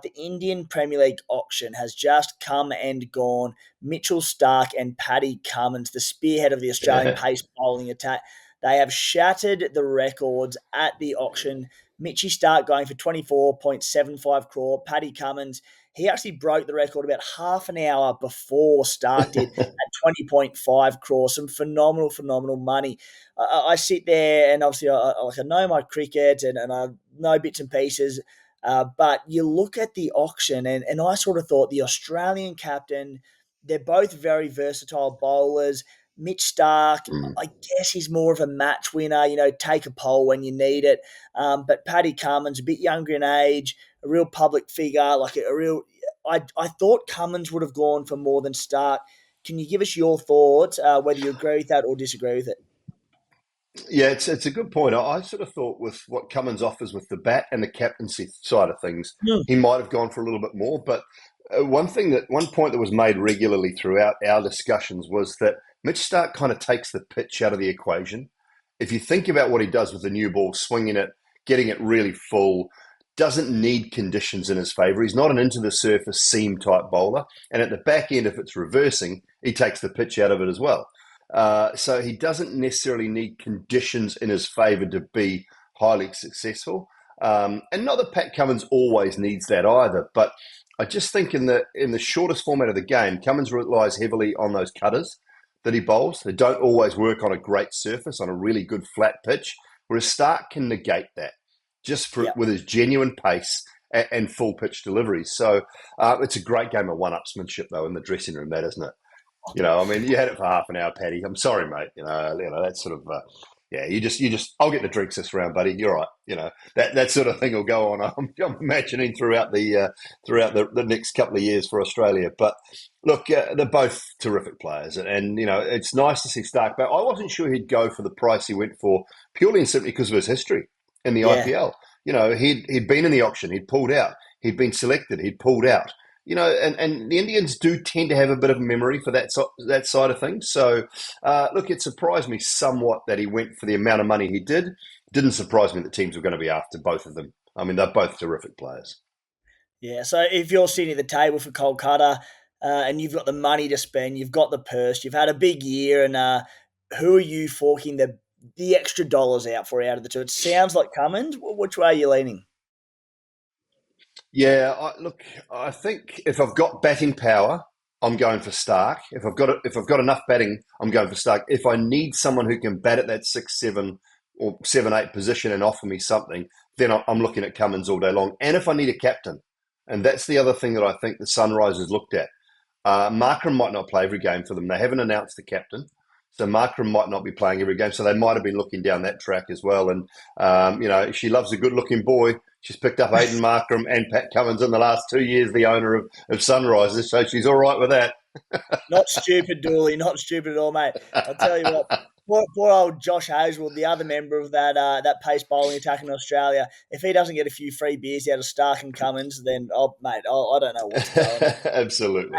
The Indian Premier League auction has just come and gone. Mitchell Starc and Paddy Cummins, the spearhead of the Australian Yeah. pace bowling attack, they have shattered the records at the auction. Mitchy Starc going for 24.75 crore. Paddy Cummins, he actually broke the record about half an hour before Starc did at 20.5 crore. Some phenomenal, phenomenal money. I sit there and obviously I know my cricket and I know bits and pieces. But you look at the auction, and I sort of thought the Australian captain, they're both very versatile bowlers. Mitch Starc, Mm. I guess he's more of a match winner, take a pole when you need it. But Paddy Cummins, a bit younger in age, a real public figure, like a real. I thought Cummins would have gone for more than Starc. Can you give us your thoughts, whether you agree with that or disagree with it? Yeah, it's a good point. I sort of thought with what Cummins offers with the bat and the captaincy side of things, Hmm. he might have gone for a little bit more. But one point that was made regularly throughout our discussions was that Mitch Starc kind of takes the pitch out of the equation. If you think about what he does with the new ball, swinging it, getting it really full, doesn't need conditions in his favour. He's not an into the surface seam type bowler, and at the back end, if it's reversing, he takes the pitch out of it as well. So he doesn't necessarily need conditions in his favour to be highly successful. And not that Pat Cummins always needs that either, but I just think in the shortest format of the game, Cummins relies heavily on those cutters that he bowls. They don't always work on a great surface, on a really good flat pitch, whereas Stark can negate that Yeah. with his genuine pace and full pitch deliveries. So it's a great game of one-upsmanship, though, in the dressing room, that, isn't it? I mean, you had it for half an hour, Paddy. I'm sorry, mate. That's sort of, yeah. I'll get the drinks this round, buddy. You're right. That sort of thing will go on. I'm imagining throughout the next couple of years for Australia. But look, they're both terrific players, and it's nice to see Stark. But I wasn't sure he'd go for the price he went for purely and simply because of his history in the Yeah. IPL. He'd been in the auction, he'd pulled out. He'd been selected, he'd pulled out. And the Indians do tend to have a bit of memory for that side of things. So, look, it surprised me somewhat that he went for the amount of money he did. Didn't surprise me that teams were going to be after both of them. I mean, they're both terrific players. Yeah, so if you're sitting at the table for Kolkata and you've got the money to spend, you've got the purse, you've had a big year, and who are you forking the extra dollars out for out of the two? It sounds like Cummins. Which way are you leaning? Yeah, look, I think if I've got batting power, I'm going for Stark. If I've got enough batting, I'm going for Stark. If I need someone who can bat at that 6-7 or 7-8 position and offer me something, then I'm looking at Cummins all day long. And if I need a captain, and that's the other thing that I think the Sunrisers looked at. Markram might not play every game for them. They haven't announced the captain. So Markram might not be playing every game. So they might have been looking down that track as well. And, she loves a good-looking boy. She's picked up Aiden Markram and Pat Cummins in the last 2 years, the owner of Sunrisers. So she's all right with that. Not stupid, Dooley. Not stupid at all, mate. I'll tell you what. Poor old Josh Hazelwood, the other member of that pace bowling attack in Australia. If he doesn't get a few free beers out of Stark and Cummins, then mate, I don't know what's going on. Absolutely.